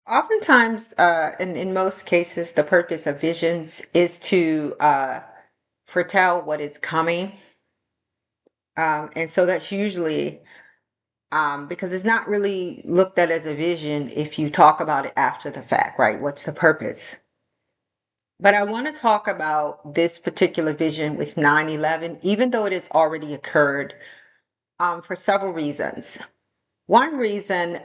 Oftentimes, in most cases, the purpose of visions is to foretell what is coming. And so that's usually because it's not really looked at as a vision if you talk about it after the fact, right? What's the purpose? But I want to talk about this particular vision with 9/11, even though it has already occurred, for several reasons. One reason,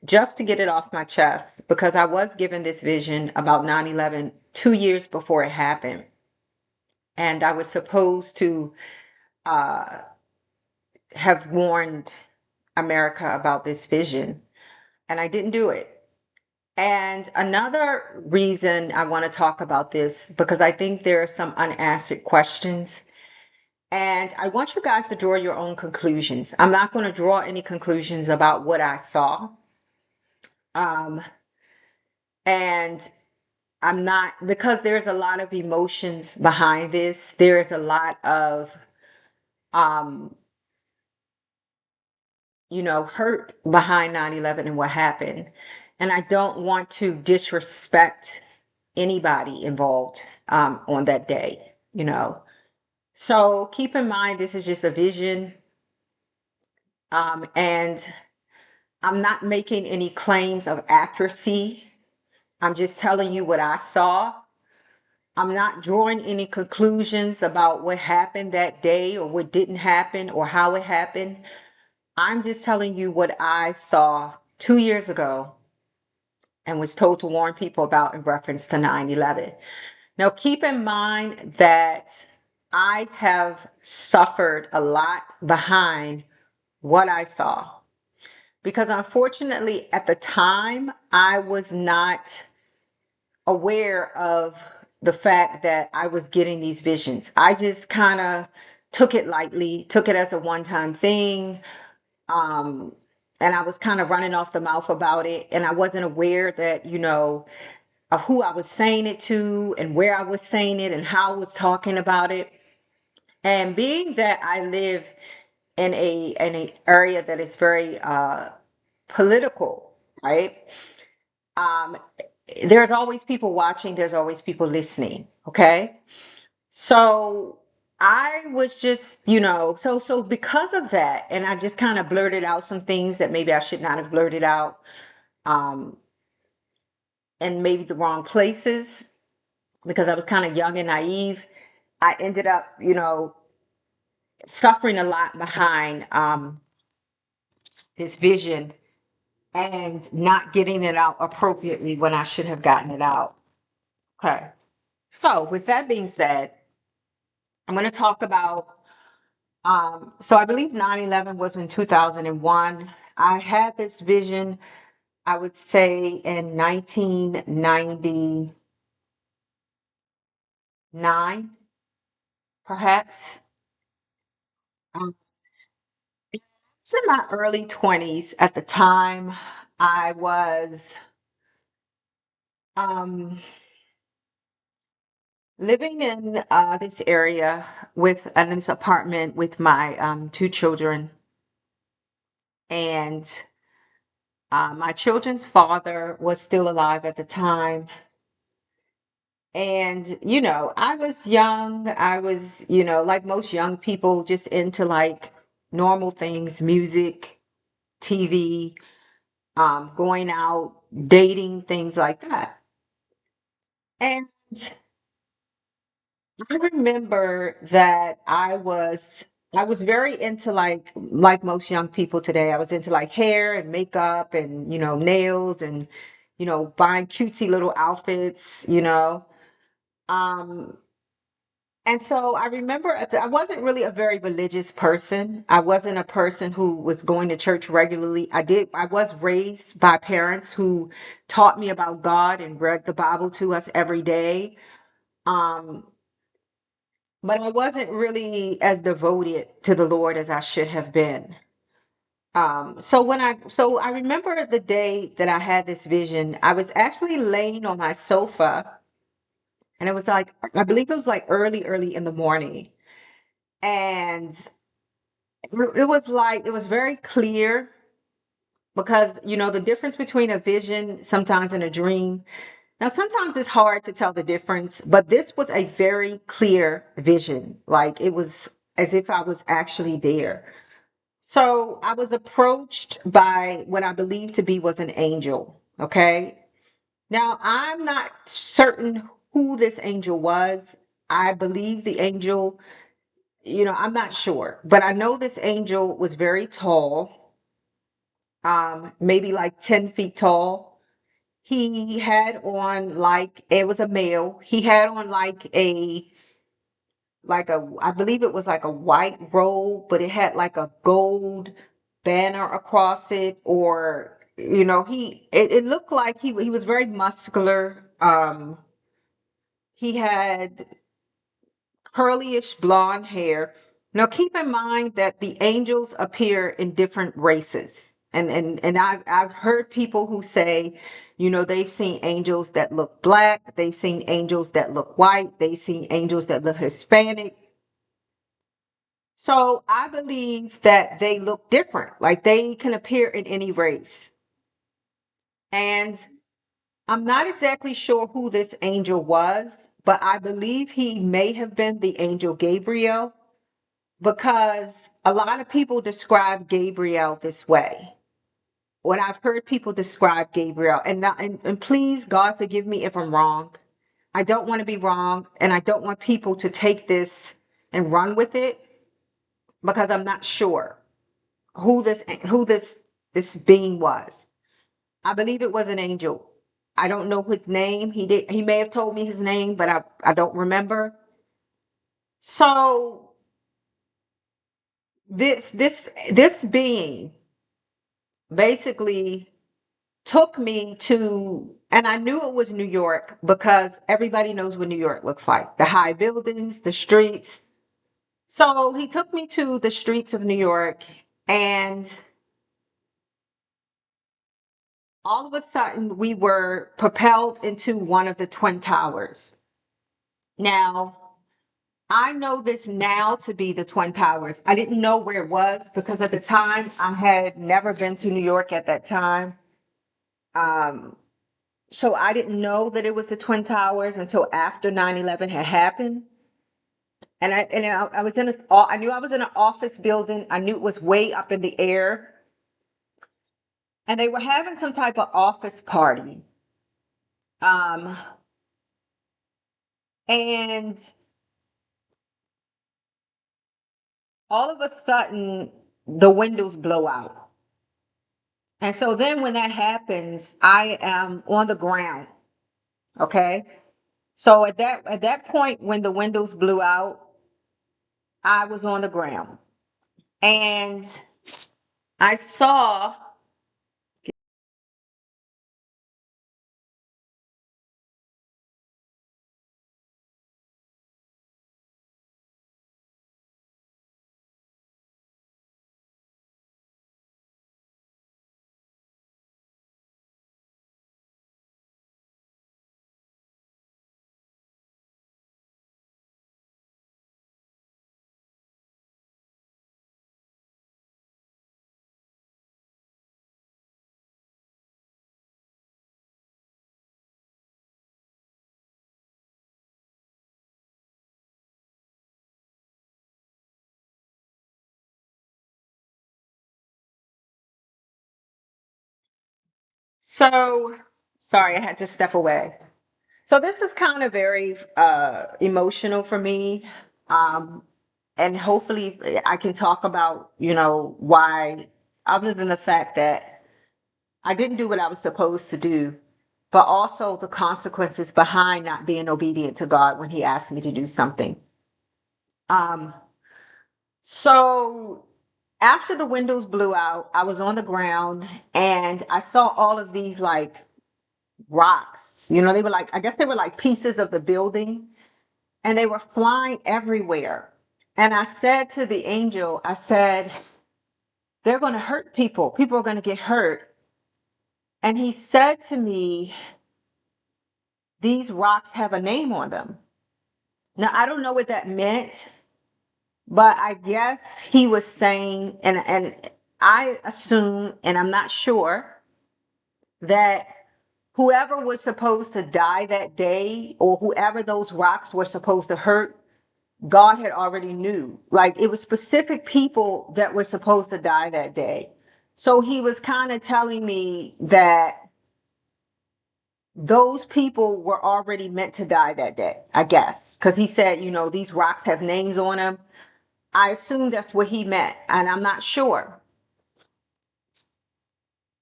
just to get it off my chest, because I was given this vision about 9/11 2 years before it happened. And I was supposed to uh, have warned America about this vision, and I didn't do it. And another reason I want to talk about this, because I think there are some unanswered questions. And I want you guys to draw your own conclusions. I'm not going to draw any conclusions about what I saw. Um, and I'm not, because there's a lot of emotions behind this. There is a lot of, um, hurt behind 9/11 and what happened. And I don't want to disrespect anybody involved on that day. So keep in mind, this is just a vision. And I'm not making any claims of accuracy. I'm just telling you what I saw. I'm not drawing any conclusions about what happened that day or what didn't happen or how it happened. I'm just telling you what I saw 2 years ago and was told to warn people about in reference to 9/11. Now, keep in mind that I have suffered a lot behind what I saw because unfortunately, at the time, I was not aware of the fact that I was getting these visions. I just kind of took it lightly, took it as a one-time thing. Um, and I was kind of running off the mouth about it. And I wasn't aware that, of who I was saying it to and where I was saying it and how I was talking about it. And being that I live in a area that is very political, right? Um, there's always people watching, there's always people listening, okay? So I was just, so because of that, and I just kind of blurted out some things that maybe I should not have blurted out, um, and maybe the wrong places because I was kind of young and naive. I ended up, suffering a lot behind this vision and not getting it out appropriately when I should have gotten it out. Okay. So, with that being said, I'm going to talk about. So, I believe 9/11 was in 2001. I had this vision, I would say, in 1999, perhaps. Um, it's in my early 20s at the time. I was um, living in this area in this apartment with my two children. And my children's father was still alive at the time. And, I was young. I was, like most young people, just into like normal things, music, TV, going out, dating, things like that. And I remember that I was very into like most young people today. I was into like hair and makeup and nails and buying cutesy little outfits. Um and so I remember I wasn't really a very religious person. I wasn't a person who was going to church regularly. I was raised by parents who taught me about God and read the Bible to us every day. Um but I wasn't really as devoted to the Lord as I should have been. So I remember the day that I had this vision. I was actually laying on my sofa, and it was like I believe it was like early, early in the morning, and it was like it was very clear. because the difference between a vision sometimes and a dream. Now, sometimes it's hard to tell the difference, but this was a very clear vision. Like it was as if I was actually there. So I was approached by what I believe to be was an angel. Okay. Now, I'm not certain who this angel was. I believe the angel, I'm not sure, but I know this angel was very tall, maybe like 10 feet tall. He had on like, it was a male. He had on I believe it was like a white robe, but it had like a gold banner across it, or, it looked like he was very muscular. He had curlyish blonde hair. Now, keep in mind that the angels appear in different races. And I've heard people who say, they've seen angels that look black, they've seen angels that look white, they've seen angels that look Hispanic. So I believe that they look different, like they can appear in any race. And I'm not exactly sure who this angel was, but I believe he may have been the angel Gabriel, because a lot of people describe Gabriel this way. When I've heard people describe Gabriel, and please, God, forgive me if I'm wrong. I don't want to be wrong, and I don't want people to take this and run with it, because I'm not sure who this being was. I believe it was an angel. I don't know his name. He may have told me his name, but I don't remember. So this being basically took me to, and I knew it was New York because everybody knows what New York looks like, the high buildings, the streets. So he took me to the streets of New York, and all of a sudden we were propelled into one of the Twin Towers. Now, I know this now to be the Twin Towers. I didn't know where it was because at the time I had never been to New York at that time. Um, so I didn't know that it was the Twin Towers until after 9/11 had happened. And I was I knew I was in an office building. I knew it was way up in the air. And they were having some type of office party. Um, and all of a sudden the windows blow out. And so then when that happens, I am on the ground. Okay. So at that point when the windows blew out, I was on the ground. And I saw. So sorry, I had to step away. So this is kind of very emotional for me. Um, and hopefully I can talk about, why, other than the fact that I didn't do what I was supposed to do, but also the consequences behind not being obedient to God when he asked me to do something. Um, so after the windows blew out, I was on the ground and I saw all of these like rocks. They were like, I guess they were like pieces of the building, and they were flying everywhere. And I said to the angel, I said, they're going to hurt people. People are going to get hurt. And he said to me, these rocks have a name on them. Now, I don't know what that meant, but I guess he was saying, and I assume, and I'm not sure, that whoever was supposed to die that day or whoever those rocks were supposed to hurt, God had already knew. Like it was specific people that were supposed to die that day. So he was kind of telling me that those people were already meant to die that day, I guess. Because he said, these rocks have names on them. I assume that's what he meant, and I'm not sure.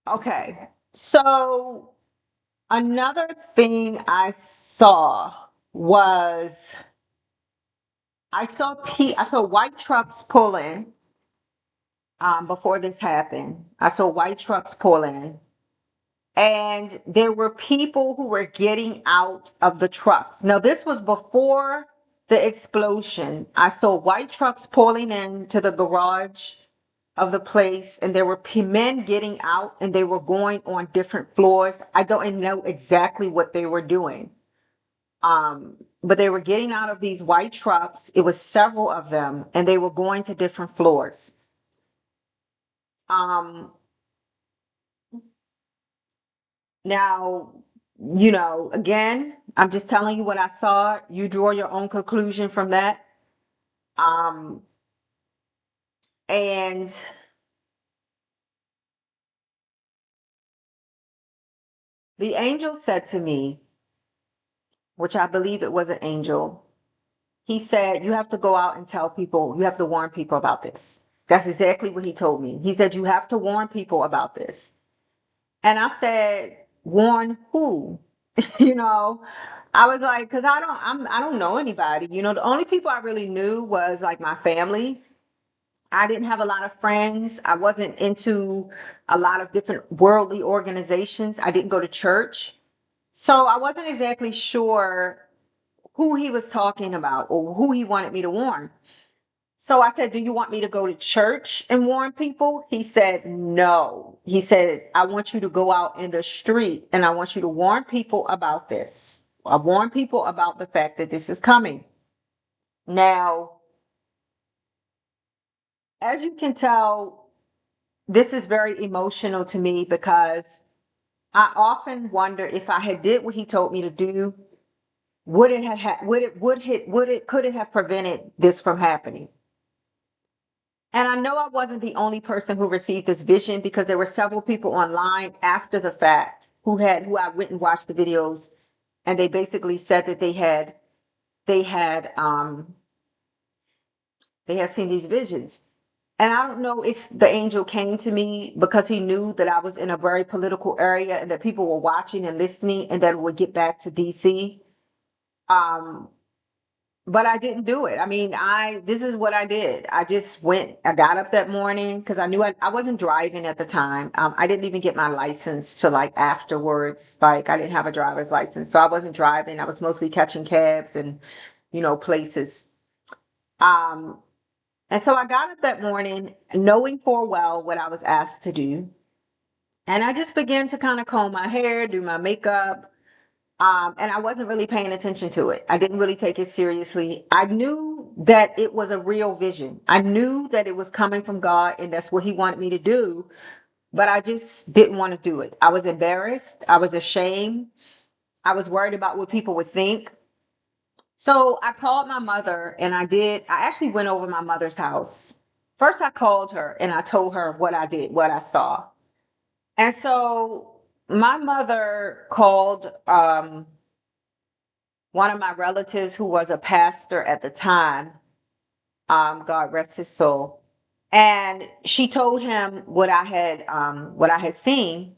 Okay. So another thing I saw was I saw white trucks pull in before this happened. I saw white trucks pull in, and there were people who were getting out of the trucks. Now, this was before the explosion. I saw white trucks pulling into the garage of the place, and there were men getting out, and they were going on different floors. I don't know exactly what they were doing. But they were getting out of these white trucks. It was several of them, and they were going to different floors. Um, Now, again, I'm just telling you what I saw. You draw your own conclusion from that. Um, and the angel said to me, which I believe it was an angel, he said, you have to go out and tell people, you have to warn people about this. That's exactly what he told me. He said, you have to warn people about this. And I said, warn who? you know, I was like, because I don't know anybody. The only people I really knew was like my family. I didn't have a lot of friends. I wasn't into a lot of different worldly organizations. I didn't go to church. So I wasn't exactly sure who he was talking about or who he wanted me to warn. So I said, do you want me to go to church and warn people? He said, no. He said, I want you to go out in the street and I want you to warn people about this. I warn people about the fact that this is coming. Now, as you can tell, this is very emotional to me because I often wonder if I had did what he told me to do, would it have could it have prevented this from happening? And I know I wasn't the only person who received this vision because there were several people online after the fact who I went and watched the videos, and they basically said that they had um they had seen these visions. And I don't know if the angel came to me because he knew that I was in a very political area and that people were watching and listening and that it would get back to DC. Um, but I didn't do it. I mean, this is what I did. I just went, I got up that morning because I knew I wasn't driving at the time. I didn't even get my license till like afterwards. Like I didn't have a driver's license. So I wasn't driving. I was mostly catching cabs and, places. Um, and so I got up that morning knowing full well what I was asked to do. And I just began to kind of comb my hair, do my makeup. And I wasn't really paying attention to it. I didn't really take it seriously. I knew that it was a real vision. I knew that it was coming from God and that's what he wanted me to do. But I just didn't want to do it. I was embarrassed. I was ashamed. I was worried about what people would think. So I called my mother and I actually went over my mother's house. First, I called her and I told her what I did, what I saw. And so my mother called one of my relatives who was a pastor at the time, God rest his soul. And she told him what I had seen.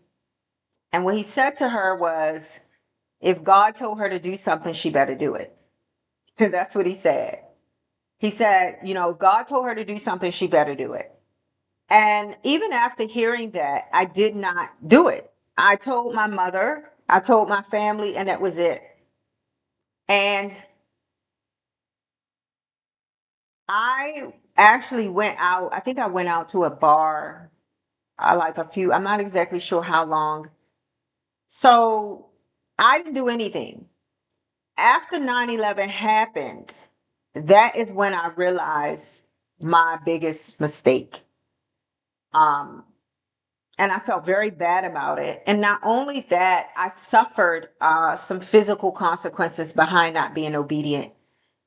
And what he said to her was, if God told her to do something, she better do it. That's what he said. He said, if God told her to do something, she better do it. And even after hearing that, I did not do it. I told my mother, I told my family, and that was it. And I actually went out, I think I went out to a bar, I'm not exactly sure how long. So I didn't do anything. After 9/11 happened, that is when I realized my biggest mistake. Um, and I felt very bad about it. And not only that, I suffered some physical consequences behind not being obedient.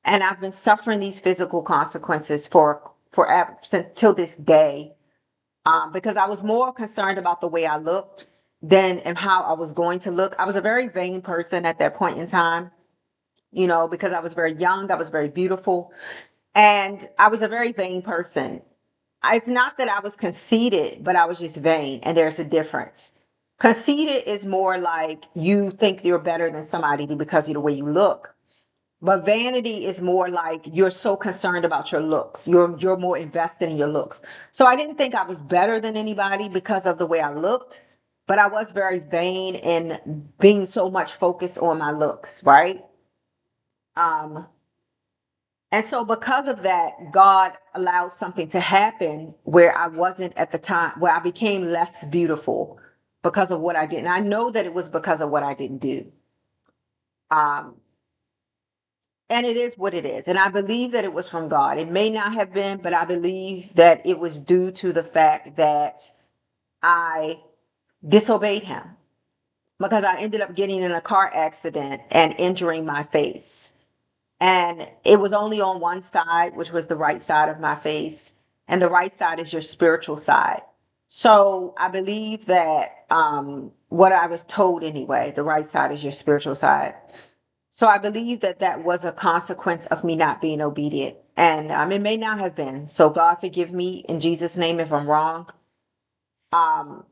And I've been suffering these physical consequences for forever, since till this day, because I was more concerned about the way I looked than and how I was going to look. I was a very vain person at that point in time, because I was very young, I was very beautiful, and I was a very vain person. It's not that I was conceited, but I was just vain, and there's a difference. Conceited is more like you think you're better than somebody because of the way you look. But vanity is more like you're so concerned about your looks. You're more invested in your looks. So I didn't think I was better than anybody because of the way I looked, but I was very vain in being so much focused on my looks, right? Um, and so because of that, God allowed something to happen where I wasn't at the time, where I became less beautiful because of what I did. And I know that it was because of what I didn't do. Um, and it is what it is. And I believe that it was from God. It may not have been, but I believe that it was due to the fact that I disobeyed him because I ended up getting in a car accident and injuring my face. And it was only on one side, which was the right side of my face. And the right side is your spiritual side. So I believe that what I was told anyway, the right side is your spiritual side. So I believe that that was a consequence of me not being obedient. And it may not have been. So God forgive me in Jesus' name if I'm wrong. Um,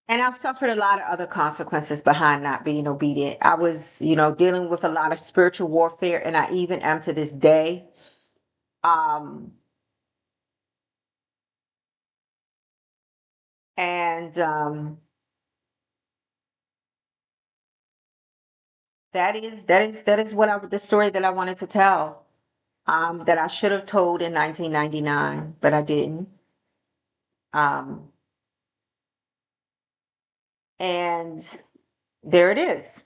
and I've suffered a lot of other consequences behind not being obedient. I was, dealing with a lot of spiritual warfare, and I even am to this day. Um, and that is what the story that I wanted to tell. That I should have told in 1999, but I didn't. Um, and there it is.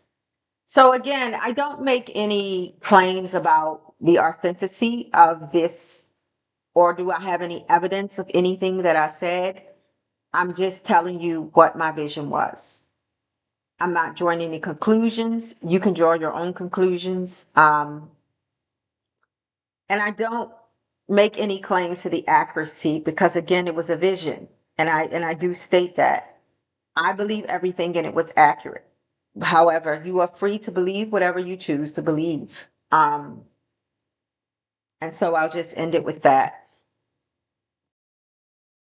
So again, I don't make any claims about the authenticity of this, or do I have any evidence of anything that I said. I'm just telling you what my vision was. I'm not drawing any conclusions. You can draw your own conclusions. And I don't make any claims to the accuracy because again, it was a vision. And I do state that. I believe everything in it was accurate. However, you are free to believe whatever you choose to believe. And so I'll just end it with that.